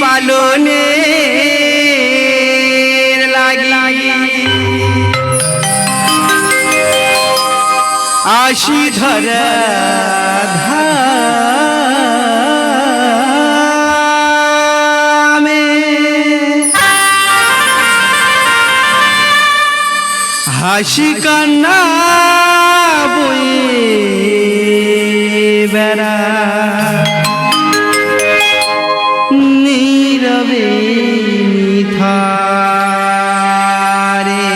পালনে লাগি আশি ধরা ধামে হাসি কান্না বয়ে বেড়া নীরবে নিথারে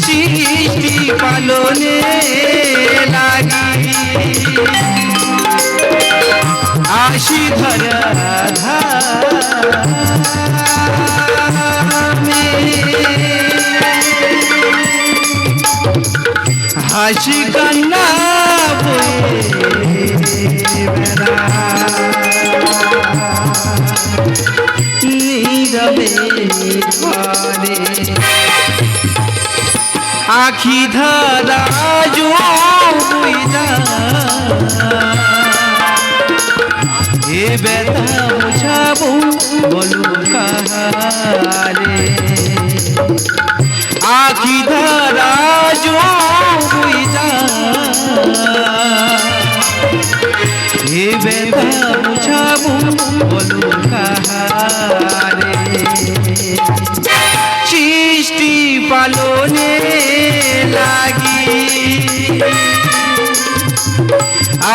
সৃষ্টি পালনে লাগি আশি ধরা ধামে হাসি কান্না নীরবে ঘরে আখি ধারা এ ব্যথা বুঝাবো বলো কাহারে আখি ধারা এ ব্যথা বুঝাবো বলো কাহারে সৃষ্টি পালনে লাগি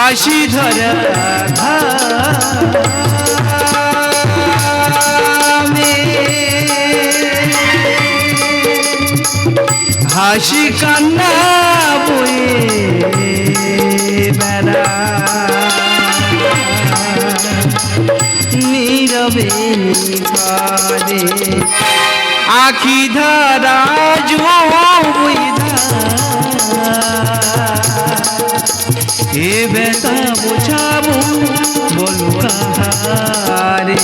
আশি ধরা ধামে হাসি কান্না বয়ে বেড়া নীরবে নিভারে আখি ধারা এ ব্যথা বোঝাবো বলো কাহারে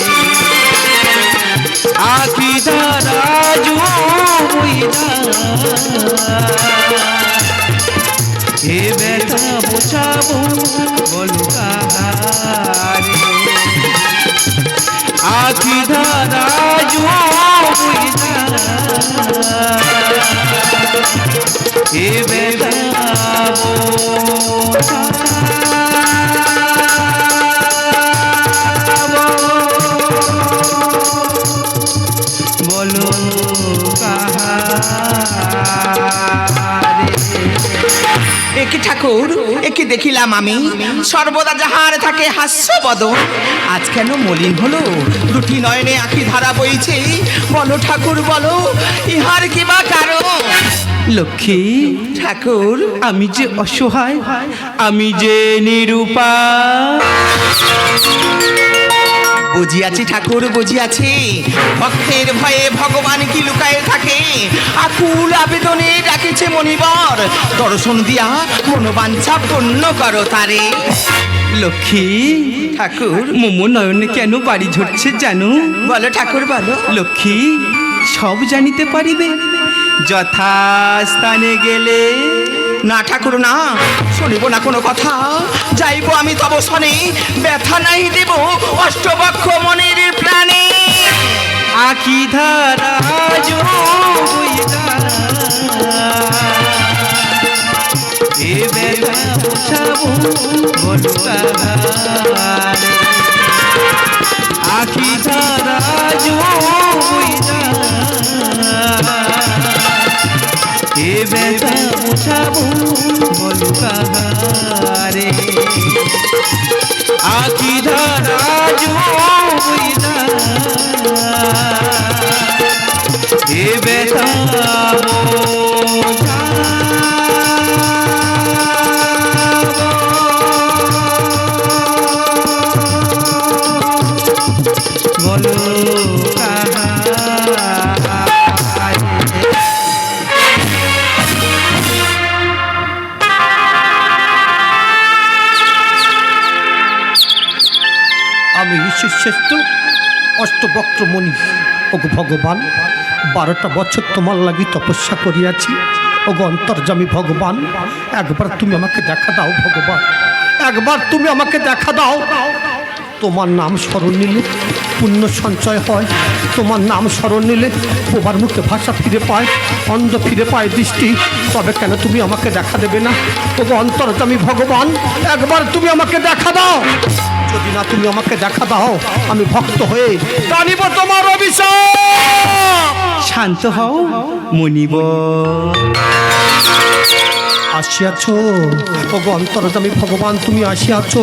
আখি ধারা এ ব্যথা বোঝাবো বলো কাহারে আখি ধারা এ ব্যথা বলো একে ঠাকুর একে দেখিলাম আমি সর্বদা যাহার থাকে হাস্য বদন আজ কেন মলিন হলো দুটি নয়নে আঁখি ধারা বইছে বলো ঠাকুর বলো ইহার কি বা কারণ লক্ষ্মী ঠাকুর আমি যে অসহায় আমি যে নিরুপায় বুঝিয়াছি ঠাকুর বুঝিয়াছি ভক্তের ভয়ে ভগবান কি লুকায়ে থাকে আকুল আবেদনে ডাকেছে মনিবর দর্শন দিয়া মনোবাঞ্ছা পূর্ণ করো তারে লক্ষ্মী ঠাকুর মোমো নয়নে কেন বাড়ি ঝরছে জানো বলো ঠাকুর বলো লক্ষ্মী সব জানিতে পারিবে যথাস্থানে গেলে না ঠাকুর না শুনিব না কোনো কথা যাইব আমি তব শনে ব্যথা নাই দেব অষ্টবক্ষ মনের প্রাণে আখি ধারা এ ব্যথা বোঝাবো বলো কাহারে আখি ধারা এ ব্যথা বোঝাবো বলো কাহারে আখি ধারা এ ব্যথা বলো আমি ঈশ্বরশ্রেষ্ঠ অষ্টবক্রমণি ওগো ভগবান 12টা বছর তোমার লাগি তপস্যা করিয়াছি ও গো অন্তর্যামী ভগবান, একবার তুমি আমাকে দেখা দাও ভগবান, একবার তুমি আমাকে দেখা দাও। তোমার নাম স্মরণ নিলে পুণ্য সঞ্চয় হয়, তোমার নাম স্মরণ নিলে প্রবার মুখে ভাষা ফিরে পায়, অন্ধ ফিরে পায় দৃষ্টি। তবে কেন তুমি আমাকে দেখা দেবে না? ও গো অন্তর্যামী ভগবান, একবার তুমি আমাকে দেখা দাও। যদি না তুমি আমাকে দেখা দাও, আমি ভক্ত হয়ে টানিব তোমার অভিশাপ। শান্ত হও মুনিব। আসিয়াছ ও গো অন্তর্যামী ভগবান, তুমি আসিয়াছ।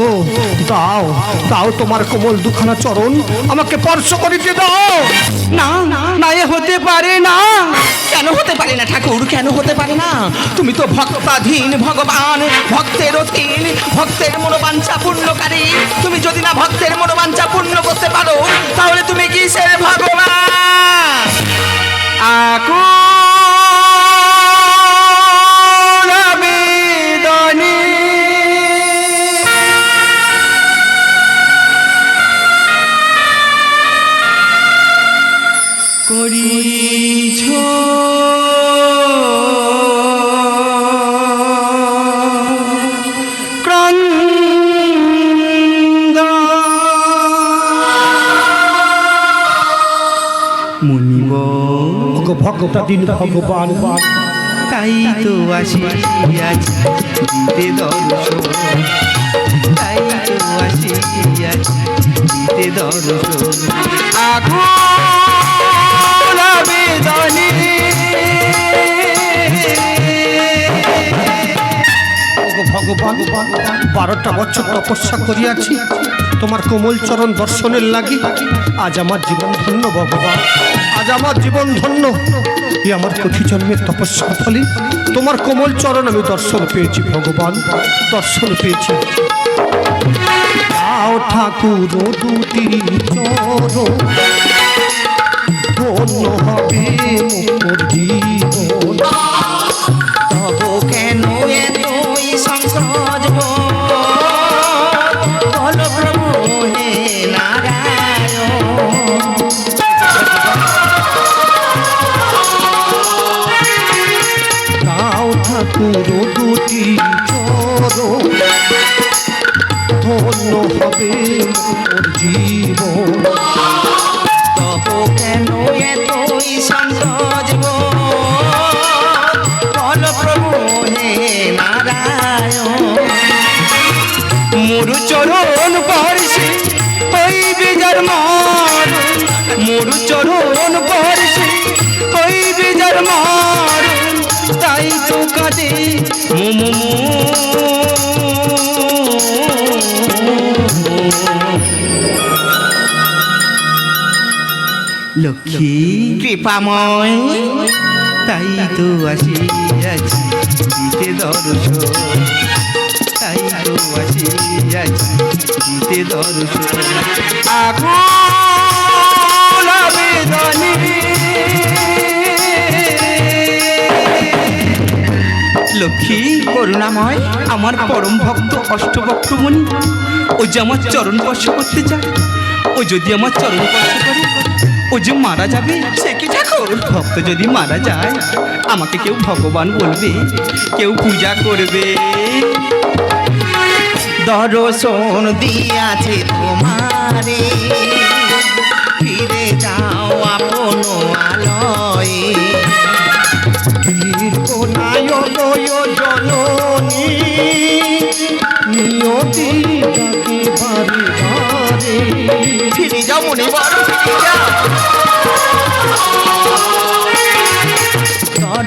দাও দাও তোমার কোমল দুখানা চরণ আমাকে স্পর্শ করিতে দাও। না না, এ হতে পারে না। কেন হতে পারে না ঠাকুর, কেন হতে পারে না? তুমি তো ভক্তাধীন ভগবান, ভক্তের অধীন, ভক্তের মনোবাঞ্ছা পূর্ণকারী। তুমি যদি না ভক্তের মনোবাঞ্ছা পূর্ণ করতে পারো, তাহলে তুমি কিসের ভগবান? আকুল আবেদনে করিছ মুনিব। ওগো ভক্তাধীন ভগবান, তাই তো আসিয়াছি দিতে দর্শন, তাই তো আসিয়াছি দিতে দর্শন। আকুল আবেদনে ওগো ভগবান, 12টা বছর তপস্যা করিয়াছি তোমার কোমল চরণ দর্শনের লাগি। আজ আমার জীবন ধন্য ভগবান, আজ আমার জীবন ধন্য। এই আমার কোটি জন্মের তপস্যার ফলে তোমার কোমল চরণ আমি দর্শন পেয়েছি ভগবান, দর্শন পেয়েছি। দাও ঠাকুর দুটি চরণ, ধন্য হবে মোর জীবন। তব কেন এতই সংকোচ গো? বল প্রভু হে নারায়ণ। দাও ঠাকুর দুটি চরণ, ধন্য হবে মোর জীবন। তব কেন এতই সংকোচ গো? বল প্রভু হে নারায়ণ। মোর চরণ পরশে হইবে যার মরণ, মোর চরণ পরশে হইবে যার মরণ। তাই তো কাঁদে লক্ষ্মী কৃপাময়, তাই তো আসিয়াছি দিতে দর্শন, তাই তো আসিয়াছি দিতে দর্শন। আকুল আবেদনে লক্ষ্মী করুণাময়, আমার পরম ভক্ত অষ্টভক্ত মুনি, ও যে আমার চরণ স্পর্শ করতে চায়, ও যদি আমার চরণ স্পর্শ করে ও যে মারা যাবে। সে কি ঠাকুর, ভক্ত যদি মারা যায় আমাকে কেউ ভগবান বলবে, কেউ পূজা করবে। দর্শন দিয়াছে তোমারে, ফিরে যাও আপন আলয়ে। জননী নিয়তি ডাকে বারে বারে। ফিরে যাও মনে বড়, ফিরে যাও।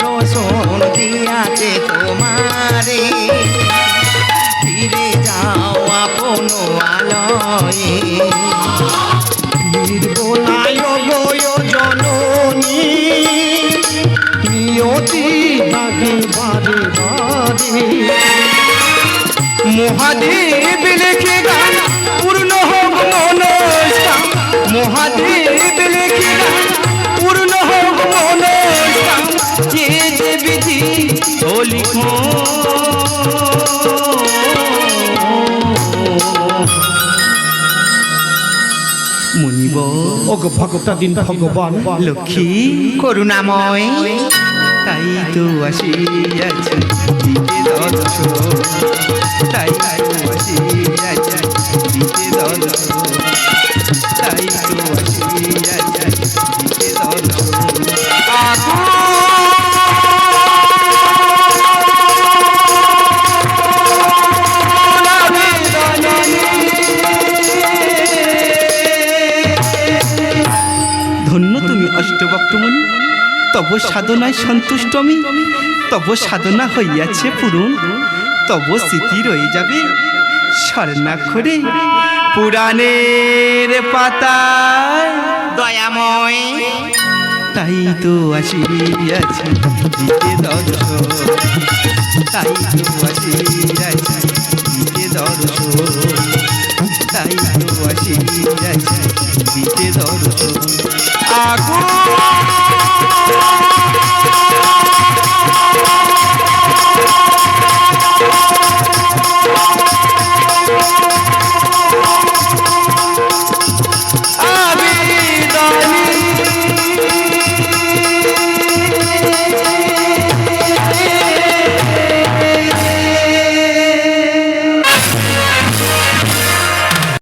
দর্শন দিয়াছে তোমারে, ফিরে যাও আপন আলয়ে। নির্বনায় গয় জননী নিয়তি ডাকে বারে বারে। মহাদেব লেখে গান পূর্ণ হোক মনস্কাম, মহাদেব লেখে গান পূর্ণ হোক মনস্কাম। এ যে বিধি ও লিখো মুনিব ওগো ভক্তাধীন ভগবান লক্ষ্মী করুণাময় তাই তো আসিয়াছে দিতে দর্শন তাই তো আসিয়াছে দিতে দর্শন তাই তো আসিয়াছে দিতে দর্শন ধন্য তুমি অষ্টবক্রমণি তব সাধনায় সন্তুষ্ট আমি তব সাধনা হইয়াছে পূরণ তব স্মৃতি রয়ে যাবে স্বর্ণাক্ষরে পুরাণের পাতায় দয়াময় তাই তো আসিয়াছে দিতে দর্শন তাই তো আসিয়াছে দিতে দর্শন তাই তো আসিয়াছে দিতে দর্শন